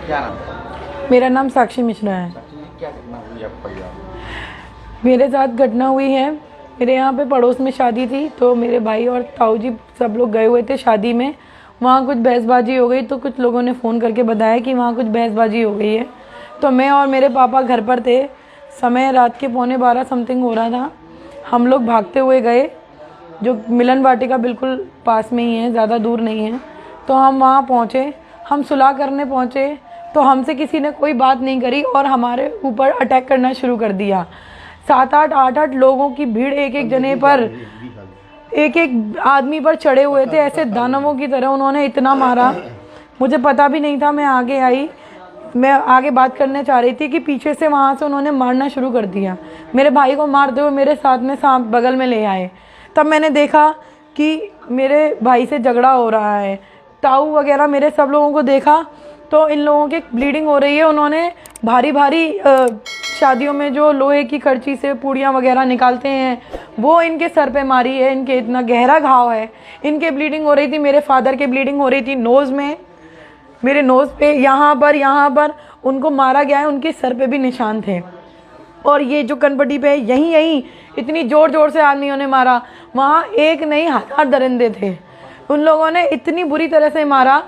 क्या नाम है? मेरा नाम साक्षी मिश्रा है। क्या घटना हुई आपके परिवार में? मेरे साथ घटना हुई है, मेरे यहाँ पे पड़ोस में शादी थी, तो मेरे भाई और ताऊ जी सब लोग गए हुए थे शादी में। वहाँ कुछ बहसबाजी हो गई, तो कुछ लोगों ने फ़ोन करके बताया कि वहाँ कुछ बहसबाजी हो गई है। तो मैं और मेरे पापा घर पर थे, समय रात के 11:15 समथिंग हो रहा था। हम लोग भागते हुए गए, जो मिलन वाटिका बिल्कुल पास में ही है, ज़्यादा दूर नहीं है। तो हम वहाँ पहुँचे, हम सुलह करने पहुँचे, तो हमसे किसी ने कोई बात नहीं करी और हमारे ऊपर अटैक करना शुरू कर दिया। 7-8 8-8 लोगों की भीड़ एक एक जने पर, एक एक आदमी पर चढ़े हुए थे, ऐसे दानवों की तरह उन्होंने इतना मारा। मुझे पता भी नहीं था, मैं आगे आई, मैं आगे बात करने चाह रही थी कि पीछे से वहाँ से उन्होंने मारना शुरू कर दिया। मेरे भाई को मारते हुए मेरे साथ में सांप बगल में ले आए। तब मैंने देखा कि मेरे भाई से झगड़ा हो रहा है। ताऊ वगैरह मेरे सब लोगों को देखा तो इन लोगों की ब्लीडिंग हो रही है। उन्होंने भारी भारी शादियों में जो लोहे की करची से पूड़ियाँ वगैरह निकालते हैं, वो इनके सर पे मारी है। इनके इतना गहरा घाव है, इनके ब्लीडिंग हो रही थी। मेरे फादर के ब्लीडिंग हो रही थी नोज़ में, मेरे नोज़ पे, यहाँ पर उनको मारा गया है। उनके सर पे भी निशान थे। और ये जो कनपट्टी पे यहीं इतनी ज़ोर ज़ोर से आदमियों ने मारा। वहाँ एक नहीं 1000 दरिंदे थे। उन लोगों ने इतनी बुरी तरह से मारा,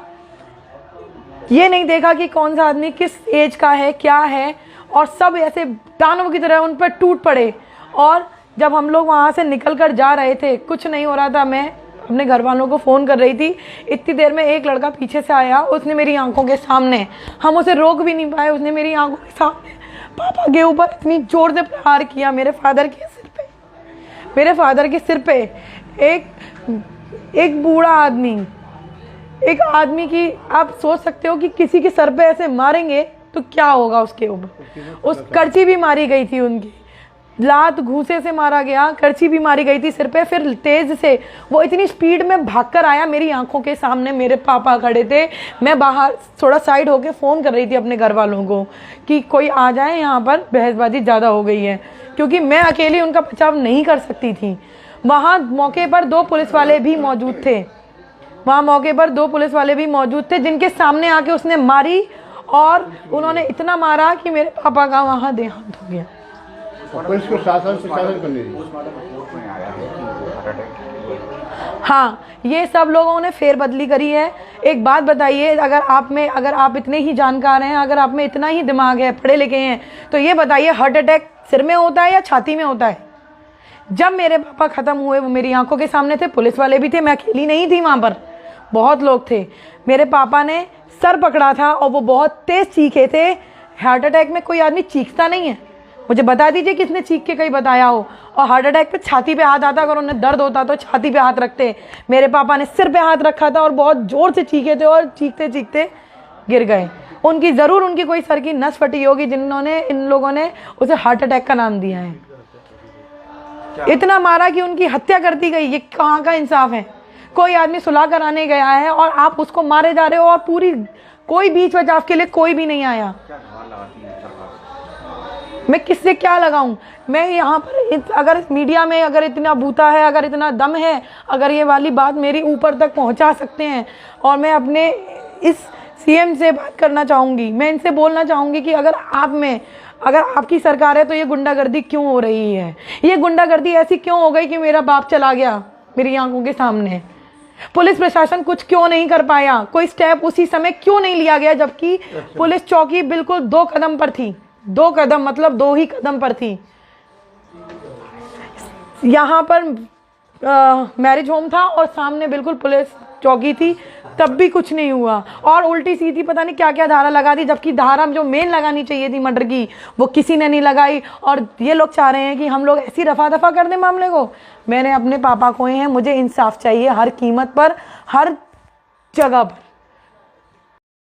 ये नहीं देखा कि कौन सा आदमी किस एज का है, क्या है, और सब ऐसे दानव की तरह उन पर टूट पड़े। और जब हम लोग वहाँ से निकल कर जा रहे थे, कुछ नहीं हो रहा था, मैं अपने घर वालों को फ़ोन कर रही थी। इतनी देर में एक लड़का पीछे से आया, उसने मेरी आंखों के सामने, हम उसे रोक भी नहीं पाए, उसने मेरी आंखों के सामने पापा के ऊपर इतनी ज़ोर से प्रहार किया। मेरे फादर के सिर पे एक बूढ़ा आदमी, एक आदमी की आप सोच सकते हो कि किसी के सर पे ऐसे मारेंगे तो क्या होगा उसके ऊपर। उस करची भी मारी गई थी, उनकी लात घूंसे से मारा गया, करची भी मारी गई थी सिर पे। फिर तेज से वो इतनी स्पीड में भागकर आया, मेरी आंखों के सामने मेरे पापा खड़े थे। मैं बाहर थोड़ा साइड होके फ़ोन कर रही थी अपने घर वालों को कि कोई आ जाए, यहाँ पर बहसबाजी ज़्यादा हो गई है, क्योंकि मैं अकेली उनका बचाव नहीं कर सकती थी। वहाँ मौके पर 2 पुलिस वाले भी मौजूद थे, जिनके सामने आके उसने मारी और उन्होंने इतना मारा कि मेरे पापा का वहाँ देहांत हो गया। पुलिस को शासन करने दी। हाँ, ये सब लोगों ने फेरबदली करी है। एक बात बताइए, अगर आप इतने ही जानकार हैं, अगर आप में इतना ही दिमाग है, पढ़े लिखे हैं, तो ये बताइए हार्ट अटैक सिर में होता है या छाती में होता है? जब मेरे पापा ख़त्म हुए, वो मेरी आंखों के सामने थे, पुलिस वाले भी थे, मैं अकेली नहीं थी, वहाँ पर बहुत लोग थे। मेरे पापा ने सर पकड़ा था और वो बहुत तेज़ चीखे थे। हार्ट अटैक में कोई आदमी चीखता नहीं है, मुझे बता दीजिए किसने चीख के कहीं बताया हो। और हार्ट अटैक पे छाती पे हाथ आता, अगर उन्हें दर्द होता तो छाती पे हाथ रखते। मेरे पापा ने सिर पे हाथ रखा था और बहुत ज़ोर से चीखे थे और चीखते चीखते गिर गए। उनकी कोई सर की नस फटी होगी, जिन्होंने इन लोगों ने उसे हार्ट अटैक का नाम दिया है। इतना मारा कि उनकी हत्या कर दी गई। ये कहाँ का इंसाफ है? कोई आदमी सुलह कराने गया है और आप उसको मारे जा रहे हो, और कोई बीच बचाव के लिए कोई भी नहीं आया। मैं किससे क्या लगाऊं? मैं यहाँ पर अगर मीडिया में अगर इतना बूता है, अगर इतना दम है, अगर ये वाली बात मेरी ऊपर तक पहुँचा सकते हैं, और मैं अपने इस सीएम से बात करना चाहूँगी, मैं इनसे बोलना चाहूँगी कि अगर आपकी सरकार है तो ये गुंडागर्दी क्यों हो रही है? ये गुंडागर्दी ऐसी क्यों हो गई कि मेरा बाप चला गया मेरी आंखों के सामने? पुलिस प्रशासन कुछ क्यों नहीं कर पाया? कोई स्टेप उसी समय क्यों नहीं लिया गया, जबकि पुलिस चौकी बिल्कुल 2 कदम पर थी। 2 कदम मतलब 2 ही कदम पर थी। यहाँ पर मैरिज होम था और सामने बिल्कुल पुलिस चौकी थी, तब भी कुछ नहीं हुआ। और उल्टी सीधी पता नहीं क्या क्या धारा लगा दी, जबकि धारा जो मेन लगानी चाहिए थी मर्डर की, वो किसी ने नहीं लगाई। और ये लोग चाह रहे हैं कि हम लोग ऐसी रफा दफा कर दें मामले को। मैंने अपने पापा खोए हैं, मुझे इंसाफ चाहिए हर कीमत पर, हर जगह पर।